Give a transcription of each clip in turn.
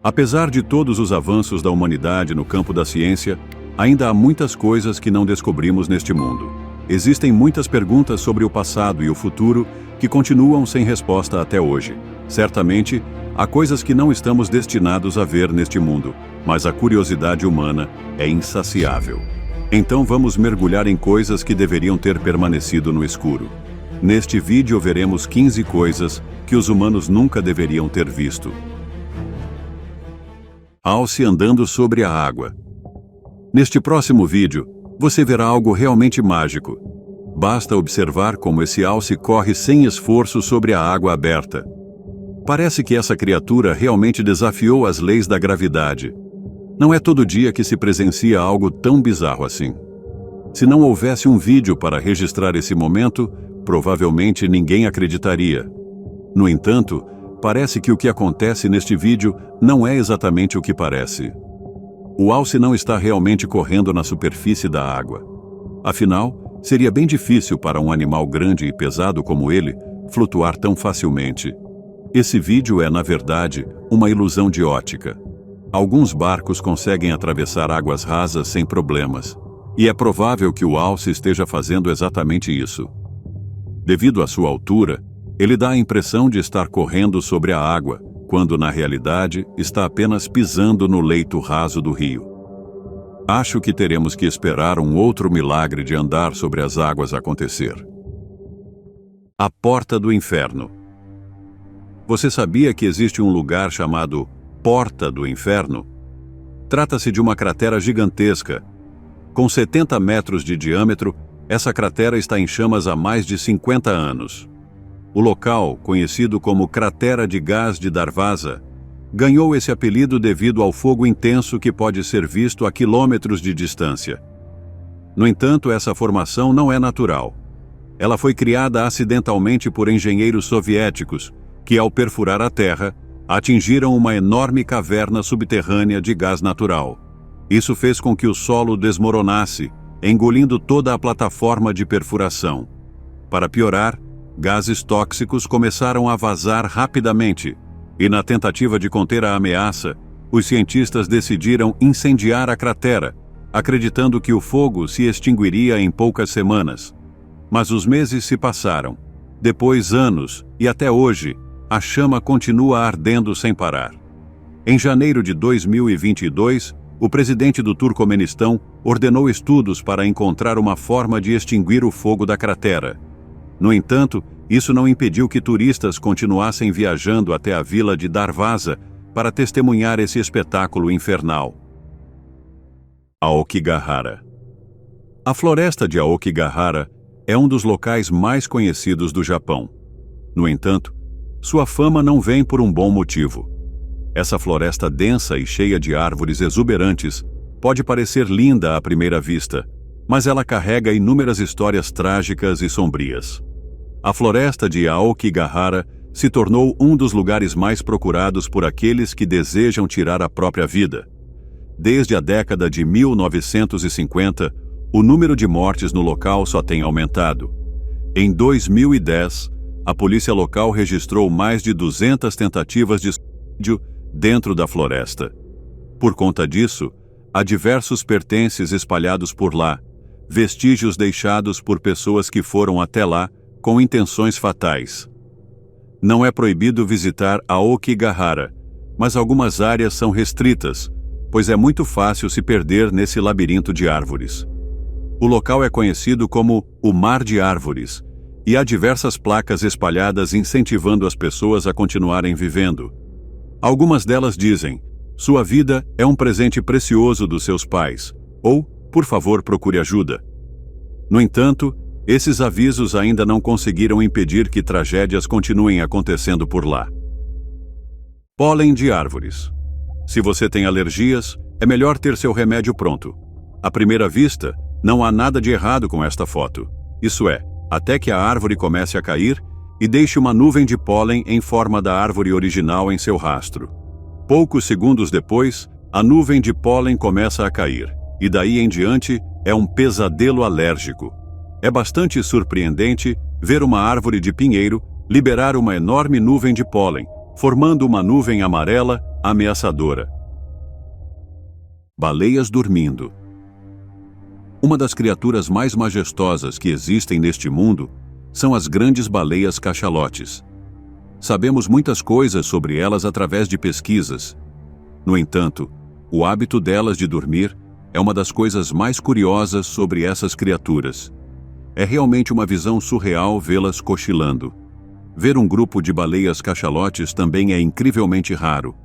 Apesar de todos os avanços da humanidade no campo da ciência, ainda há muitas coisas que não descobrimos neste mundo. Existem muitas perguntas sobre o passado e o futuro que continuam sem resposta até hoje. Certamente, há coisas que não estamos destinados a ver neste mundo, mas a curiosidade humana é insaciável. Então vamos mergulhar em coisas que deveriam ter permanecido no escuro. Neste vídeo veremos 15 coisas que os humanos nunca deveriam ter visto. Alce andando sobre a água. Neste próximo vídeo, você verá algo realmente mágico. Basta observar como esse alce corre sem esforço sobre a água aberta. Parece que essa criatura realmente desafiou as leis da gravidade. Não é todo dia que se presencia algo tão bizarro assim. Se não houvesse um vídeo para registrar esse momento, provavelmente ninguém acreditaria. No entanto, parece que o que acontece neste vídeo não é exatamente o que parece. O alce não está realmente correndo na superfície da água. Afinal, seria bem difícil para um animal grande e pesado como ele flutuar tão facilmente. Esse vídeo é, na verdade, uma ilusão de ótica. Alguns barcos conseguem atravessar águas rasas sem problemas, e é provável que o alce esteja fazendo exatamente isso. Devido à sua altura, ele dá a impressão de estar correndo sobre a água, quando na realidade está apenas pisando no leito raso do rio. Acho que teremos que esperar um outro milagre de andar sobre as águas acontecer. A Porta do Inferno. Você sabia que existe um lugar chamado Porta do Inferno? Trata-se de uma cratera gigantesca. Com 70 metros de diâmetro, essa cratera está em chamas há mais de 50 anos. O local, conhecido como Cratera de Gás de Darvaza, ganhou esse apelido devido ao fogo intenso que pode ser visto a quilômetros de distância. No entanto, essa formação não é natural. Ela foi criada acidentalmente por engenheiros soviéticos, que ao perfurar a Terra, atingiram uma enorme caverna subterrânea de gás natural. Isso fez com que o solo desmoronasse, engolindo toda a plataforma de perfuração. Para piorar, gases tóxicos começaram a vazar rapidamente, e na tentativa de conter a ameaça, os cientistas decidiram incendiar a cratera, acreditando que o fogo se extinguiria em poucas semanas. Mas os meses se passaram. Depois anos, e até hoje, a chama continua ardendo sem parar. Em janeiro de 2022, o presidente do Turcomenistão ordenou estudos para encontrar uma forma de extinguir o fogo da cratera. No entanto, isso não impediu que turistas continuassem viajando até a vila de Darvaza para testemunhar esse espetáculo infernal. Aokigahara. A floresta de Aokigahara é um dos locais mais conhecidos do Japão. No entanto, sua fama não vem por um bom motivo. Essa floresta densa e cheia de árvores exuberantes pode parecer linda à primeira vista, mas ela carrega inúmeras histórias trágicas e sombrias. A floresta de Aokigahara se tornou um dos lugares mais procurados por aqueles que desejam tirar a própria vida. Desde a década de 1950, o número de mortes no local só tem aumentado. Em 2010, a polícia local registrou mais de 200 tentativas de suicídio dentro da floresta. Por conta disso, há diversos pertences espalhados por lá, vestígios deixados por pessoas que foram até lá com intenções fatais. Não é proibido visitar Aokigahara, mas algumas áreas são restritas, pois é muito fácil se perder nesse labirinto de árvores. O local é conhecido como o Mar de Árvores, e há diversas placas espalhadas incentivando as pessoas a continuarem vivendo. Algumas delas dizem: "Sua vida é um presente precioso dos seus pais", ou "Por favor, procure ajuda". No entanto, esses avisos ainda não conseguiram impedir que tragédias continuem acontecendo por lá. Pólen de árvores. Se você tem alergias, é melhor ter seu remédio pronto. À primeira vista, não há nada de errado com esta foto. Isso é, até que a árvore comece a cair e deixe uma nuvem de pólen em forma da árvore original em seu rastro. Poucos segundos depois, a nuvem de pólen começa a cair, e daí em diante é um pesadelo alérgico. É bastante surpreendente ver uma árvore de pinheiro liberar uma enorme nuvem de pólen, formando uma nuvem amarela ameaçadora. Baleias dormindo. Uma das criaturas mais majestosas que existem neste mundo são as grandes baleias cachalotes. Sabemos muitas coisas sobre elas através de pesquisas. No entanto, o hábito delas de dormir é uma das coisas mais curiosas sobre essas criaturas. É realmente uma visão surreal vê-las cochilando. Ver um grupo de baleias cachalotes também é incrivelmente raro.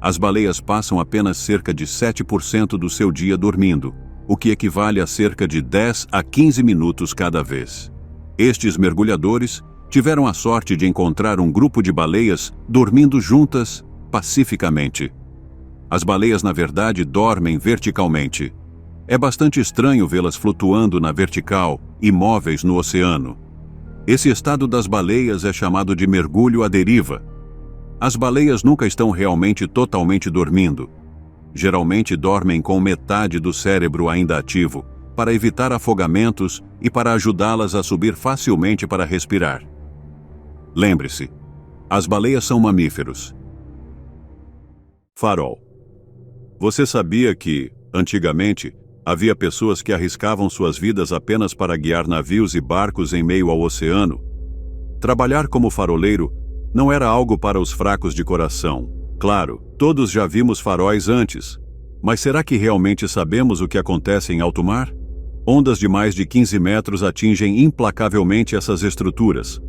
As baleias passam apenas cerca de 7% do seu dia dormindo, o que equivale a cerca de 10 a 15 minutos cada vez. Estes mergulhadores tiveram a sorte de encontrar um grupo de baleias dormindo juntas, pacificamente. As baleias, na verdade, dormem verticalmente. É bastante estranho vê-las flutuando na vertical, imóveis no oceano. Esse estado das baleias é chamado de mergulho à deriva. As baleias nunca estão realmente totalmente dormindo. Geralmente dormem com metade do cérebro ainda ativo, para evitar afogamentos e para ajudá-las a subir facilmente para respirar. Lembre-se, as baleias são mamíferos. Farol. Você sabia que, antigamente, havia pessoas que arriscavam suas vidas apenas para guiar navios e barcos em meio ao oceano? Trabalhar como faroleiro não era algo para os fracos de coração. Claro, todos já vimos faróis antes. Mas será que realmente sabemos o que acontece em alto mar? Ondas de mais de 15 metros atingem implacavelmente essas estruturas.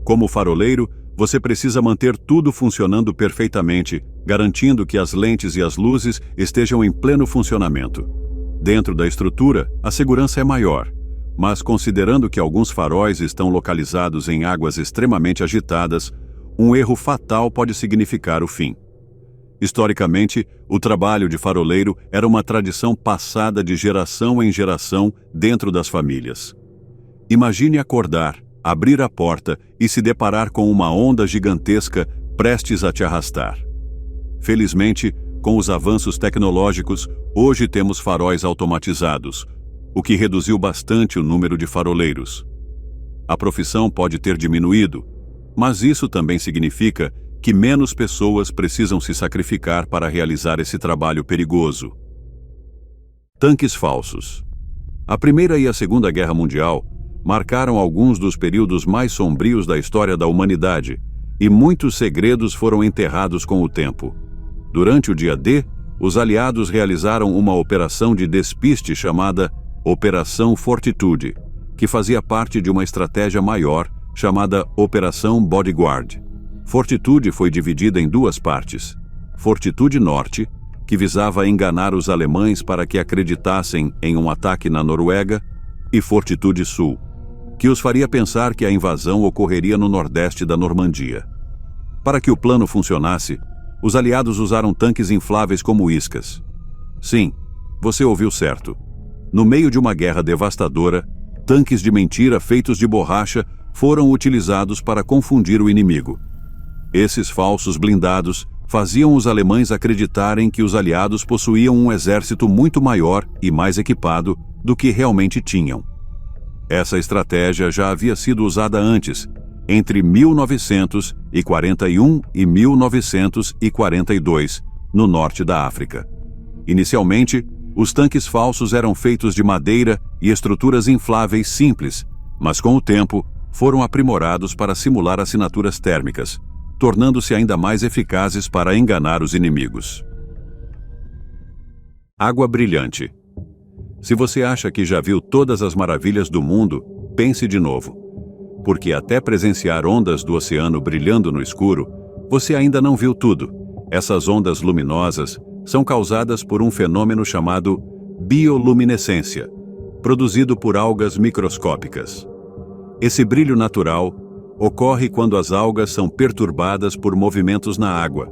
Como faroleiro, você precisa manter tudo funcionando perfeitamente, garantindo que as lentes e as luzes estejam em pleno funcionamento. Dentro da estrutura, a segurança é maior, mas considerando que alguns faróis estão localizados em águas extremamente agitadas, um erro fatal pode significar o fim. Historicamente, o trabalho de faroleiro era uma tradição passada de geração em geração dentro das famílias. Imagine acordar, abrir a porta e se deparar com uma onda gigantesca prestes a te arrastar. Felizmente, com os avanços tecnológicos, hoje temos faróis automatizados, o que reduziu bastante o número de faroleiros. A profissão pode ter diminuído, mas isso também significa que menos pessoas precisam se sacrificar para realizar esse trabalho perigoso. Tanques falsos. A Primeira e a Segunda Guerra Mundial marcaram alguns dos períodos mais sombrios da história da humanidade, e muitos segredos foram enterrados com o tempo. Durante o dia D, os aliados realizaram uma operação de despiste chamada Operação Fortitude, que fazia parte de uma estratégia maior chamada Operação Bodyguard. Fortitude foi dividida em duas partes. Fortitude Norte, que visava enganar os alemães para que acreditassem em um ataque na Noruega, e Fortitude Sul, que os faria pensar que a invasão ocorreria no nordeste da Normandia. Para que o plano funcionasse, os aliados usaram tanques infláveis como iscas. Sim, você ouviu certo. No meio de uma guerra devastadora, tanques de mentira feitos de borracha foram utilizados para confundir o inimigo. Esses falsos blindados faziam os alemães acreditarem que os aliados possuíam um exército muito maior e mais equipado do que realmente tinham. Essa estratégia já havia sido usada antes, entre 1941 e 1942, no norte da África. Inicialmente, os tanques falsos eram feitos de madeira e estruturas infláveis simples, mas com o tempo foram aprimorados para simular assinaturas térmicas, tornando-se ainda mais eficazes para enganar os inimigos. Água brilhante. Se você acha que já viu todas as maravilhas do mundo, pense de novo. Porque até presenciar ondas do oceano brilhando no escuro, você ainda não viu tudo. Essas ondas luminosas são causadas por um fenômeno chamado bioluminescência, produzido por algas microscópicas. Esse brilho natural ocorre quando as algas são perturbadas por movimentos na água,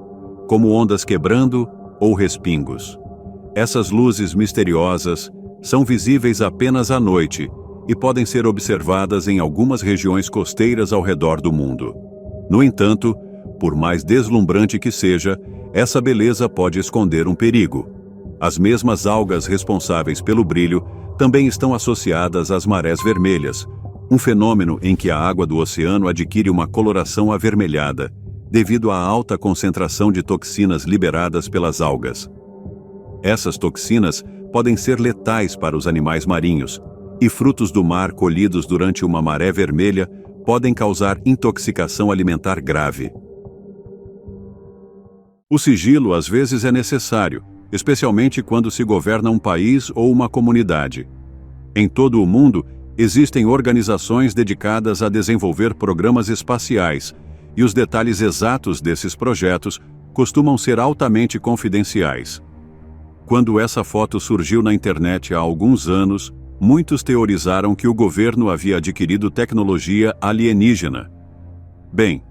como ondas quebrando ou respingos. Essas luzes misteriosas são visíveis apenas à noite e podem ser observadas em algumas regiões costeiras ao redor do mundo. No entanto, por mais deslumbrante que seja, essa beleza pode esconder um perigo. As mesmas algas responsáveis pelo brilho também estão associadas às marés vermelhas, um fenômeno em que a água do oceano adquire uma coloração avermelhada, devido à alta concentração de toxinas liberadas pelas algas. Essas toxinas podem ser letais para os animais marinhos, e frutos do mar colhidos durante uma maré vermelha podem causar intoxicação alimentar grave. O sigilo às vezes é necessário, especialmente quando se governa um país ou uma comunidade. Em todo o mundo, existem organizações dedicadas a desenvolver programas espaciais, e os detalhes exatos desses projetos costumam ser altamente confidenciais. Quando essa foto surgiu na internet há alguns anos, muitos teorizaram que o governo havia adquirido tecnologia alienígena. Bem,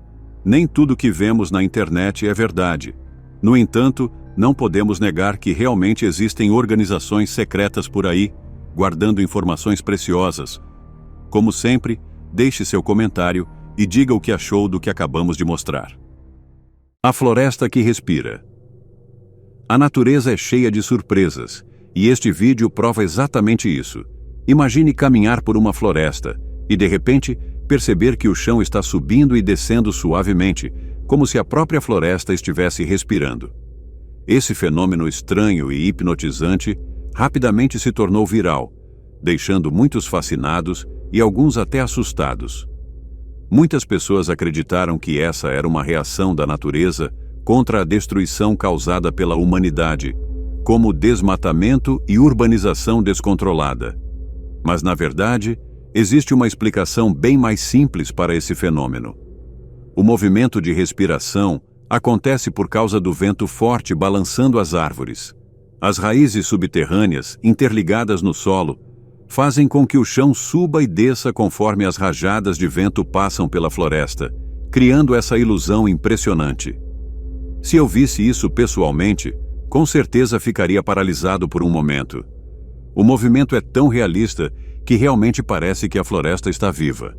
nem tudo que vemos na internet é verdade. No entanto, não podemos negar que realmente existem organizações secretas por aí, guardando informações preciosas. Como sempre, deixe seu comentário e diga o que achou do que acabamos de mostrar. A floresta que respira. A natureza é cheia de surpresas, e este vídeo prova exatamente isso. Imagine caminhar por uma floresta e, de repente, perceber que o chão está subindo e descendo suavemente, como se a própria floresta estivesse respirando. Esse fenômeno estranho e hipnotizante rapidamente se tornou viral, deixando muitos fascinados e alguns até assustados. Muitas pessoas acreditaram que essa era uma reação da natureza contra a destruição causada pela humanidade, como desmatamento e urbanização descontrolada. Mas, na verdade, existe uma explicação bem mais simples para esse fenômeno. O movimento de respiração acontece por causa do vento forte balançando as árvores. As raízes subterrâneas, interligadas no solo, fazem com que o chão suba e desça conforme as rajadas de vento passam pela floresta, criando essa ilusão impressionante. Se eu visse isso pessoalmente, com certeza ficaria paralisado por um momento. O movimento é tão realista que realmente parece que a floresta está viva.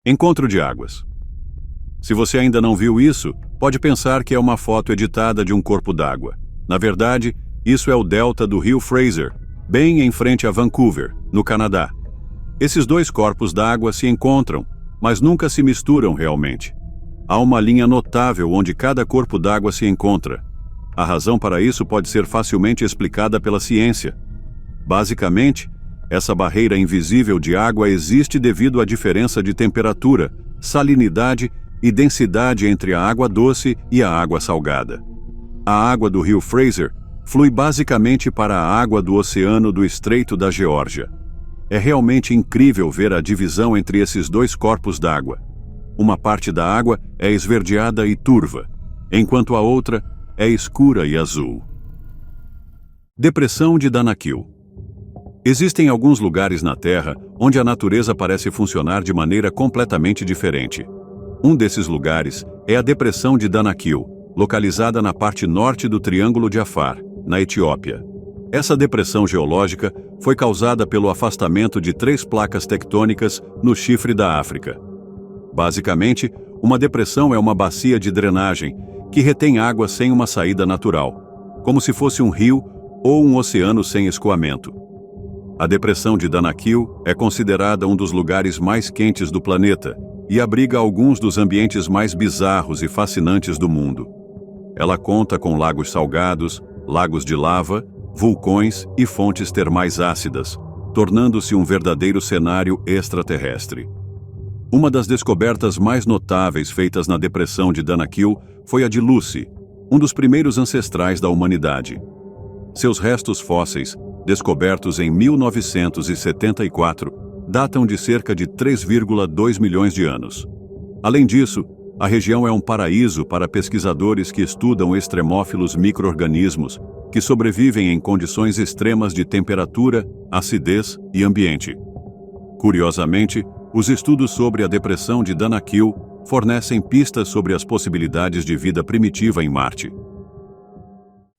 Encontro de águas. Se você ainda não viu isso, pode pensar que é uma foto editada de um corpo d'água. Na verdade, isso é o delta do rio Fraser, bem em frente a Vancouver, no Canadá. Esses dois corpos d'água se encontram, mas nunca se misturam realmente. Há uma linha notável onde cada corpo d'água se encontra. A razão para isso pode ser facilmente explicada pela ciência. Basicamente, essa barreira invisível de água existe devido à diferença de temperatura, salinidade e densidade entre a água doce e a água salgada. A água do rio Fraser flui basicamente para a água do oceano do Estreito da Geórgia. É realmente incrível ver a divisão entre esses dois corpos d'água. Uma parte da água é esverdeada e turva, enquanto a outra é escura e azul. Depressão de Danakil. Existem alguns lugares na Terra onde a natureza parece funcionar de maneira completamente diferente. Um desses lugares é a Depressão de Danakil, localizada na parte norte do Triângulo de Afar, na Etiópia. Essa depressão geológica foi causada pelo afastamento de 3 placas tectônicas no chifre da África. Basicamente, uma depressão é uma bacia de drenagem que retém água sem uma saída natural, como se fosse um rio ou um oceano sem escoamento. A Depressão de Danakil é considerada um dos lugares mais quentes do planeta e abriga alguns dos ambientes mais bizarros e fascinantes do mundo. Ela conta com lagos salgados, lagos de lava, vulcões e fontes termais ácidas, tornando-se um verdadeiro cenário extraterrestre. Uma das descobertas mais notáveis feitas na Depressão de Danakil foi a de Lucy, um dos primeiros ancestrais da humanidade. Seus restos fósseis, descobertos em 1974, datam de cerca de 3,2 milhões de anos. Além disso, a região é um paraíso para pesquisadores que estudam extremófilos micro-organismos que sobrevivem em condições extremas de temperatura, acidez e ambiente. Curiosamente, os estudos sobre a Depressão de Danakil fornecem pistas sobre as possibilidades de vida primitiva em Marte.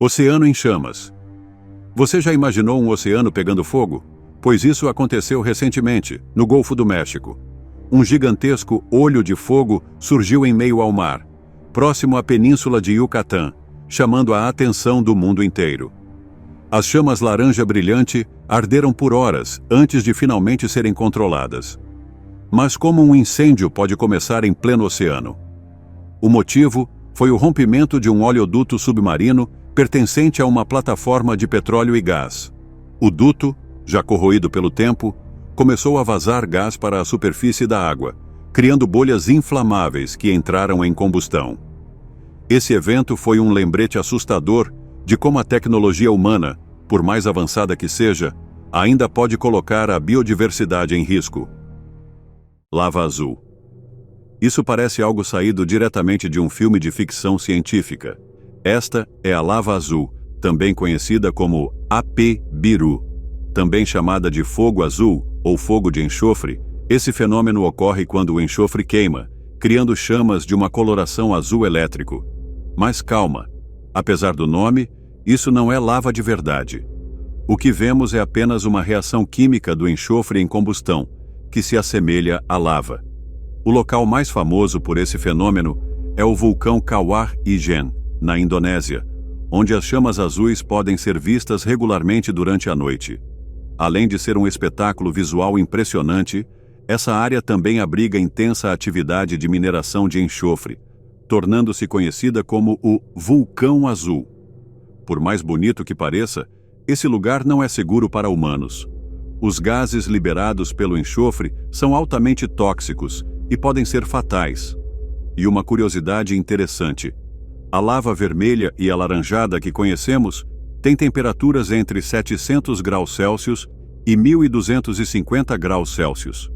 Oceano em chamas. Você já imaginou um oceano pegando fogo? Pois isso aconteceu recentemente, no Golfo do México. Um gigantesco olho de fogo surgiu em meio ao mar, próximo à península de Yucatán, chamando a atenção do mundo inteiro. As chamas laranja brilhante arderam por horas antes de finalmente serem controladas. Mas como um incêndio pode começar em pleno oceano? O motivo foi o rompimento de um oleoduto submarino pertencente a uma plataforma de petróleo e gás. O duto, já corroído pelo tempo, começou a vazar gás para a superfície da água, criando bolhas inflamáveis que entraram em combustão. Esse evento foi um lembrete assustador de como a tecnologia humana, por mais avançada que seja, ainda pode colocar a biodiversidade em risco. Lava azul. Isso parece algo saído diretamente de um filme de ficção científica. Esta é a lava azul, também conhecida como AP-Biru. Também chamada de fogo azul ou fogo de enxofre, esse fenômeno ocorre quando o enxofre queima, criando chamas de uma coloração azul elétrico. Mas calma, apesar do nome, isso não é lava de verdade. O que vemos é apenas uma reação química do enxofre em combustão, que se assemelha à lava. O local mais famoso por esse fenômeno é o vulcão Kawah Ijen, na Indonésia, onde as chamas azuis podem ser vistas regularmente durante a noite. Além de ser um espetáculo visual impressionante, essa área também abriga intensa atividade de mineração de enxofre, tornando-se conhecida como o Vulcão Azul. Por mais bonito que pareça, esse lugar não é seguro para humanos. Os gases liberados pelo enxofre são altamente tóxicos e podem ser fatais. E uma curiosidade interessante: a lava vermelha e alaranjada que conhecemos tem temperaturas entre 700 graus Celsius e 1250 graus Celsius.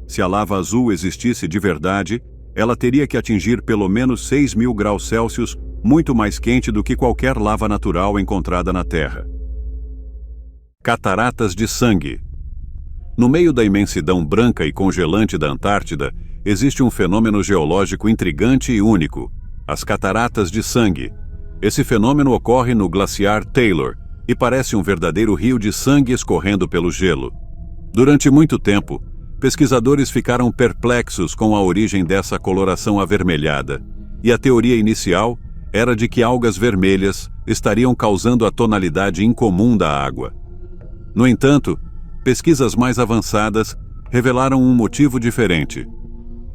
Se a lava azul existisse de verdade, ela teria que atingir pelo menos 6.000 graus Celsius, muito mais quente do que qualquer lava natural encontrada na Terra. Cataratas de sangue. No meio da imensidão branca e congelante da Antártida, existe um fenômeno geológico intrigante e único: as cataratas de sangue. Esse fenômeno ocorre no glaciar Taylor e parece um verdadeiro rio de sangue escorrendo pelo gelo. Durante muito tempo, pesquisadores ficaram perplexos com a origem dessa coloração avermelhada, e a teoria inicial era de que algas vermelhas estariam causando a tonalidade incomum da água. No entanto, pesquisas mais avançadas revelaram um motivo diferente.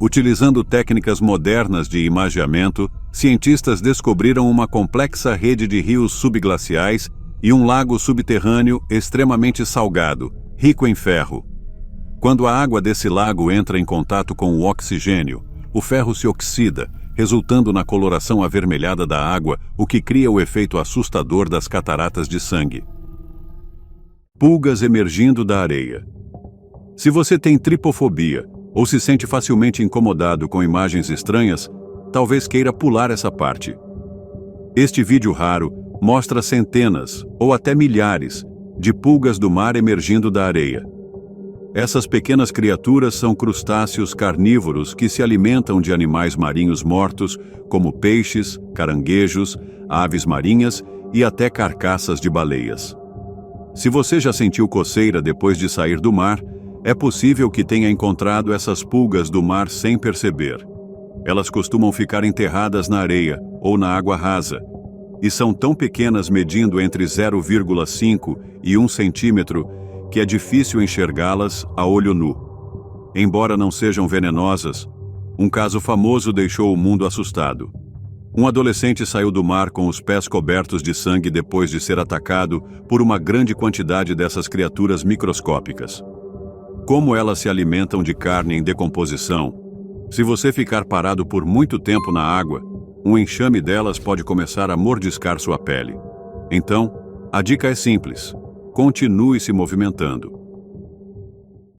Utilizando técnicas modernas de imageamento, cientistas descobriram uma complexa rede de rios subglaciais e um lago subterrâneo extremamente salgado, rico em ferro. Quando a água desse lago entra em contato com o oxigênio, o ferro se oxida, resultando na coloração avermelhada da água, o que cria o efeito assustador das cataratas de sangue. Pulgas emergindo da areia. Se você tem tripofobia ou se sente facilmente incomodado com imagens estranhas, talvez queira pular essa parte. Este vídeo raro mostra centenas ou até milhares de pulgas do mar emergindo da areia. Essas pequenas criaturas são crustáceos carnívoros que se alimentam de animais marinhos mortos, como peixes, caranguejos, aves marinhas e até carcaças de baleias. Se você já sentiu coceira depois de sair do mar, é possível que tenha encontrado essas pulgas do mar sem perceber. Elas costumam ficar enterradas na areia ou na água rasa, e são tão pequenas, medindo entre 0,5 e 1 centímetro, que é difícil enxergá-las a olho nu. Embora não sejam venenosas, um caso famoso deixou o mundo assustado. Um adolescente saiu do mar com os pés cobertos de sangue depois de ser atacado por uma grande quantidade dessas criaturas microscópicas. Como elas se alimentam de carne em decomposição, se você ficar parado por muito tempo na água, um enxame delas pode começar a mordiscar sua pele. Então, a dica é simples: continue se movimentando.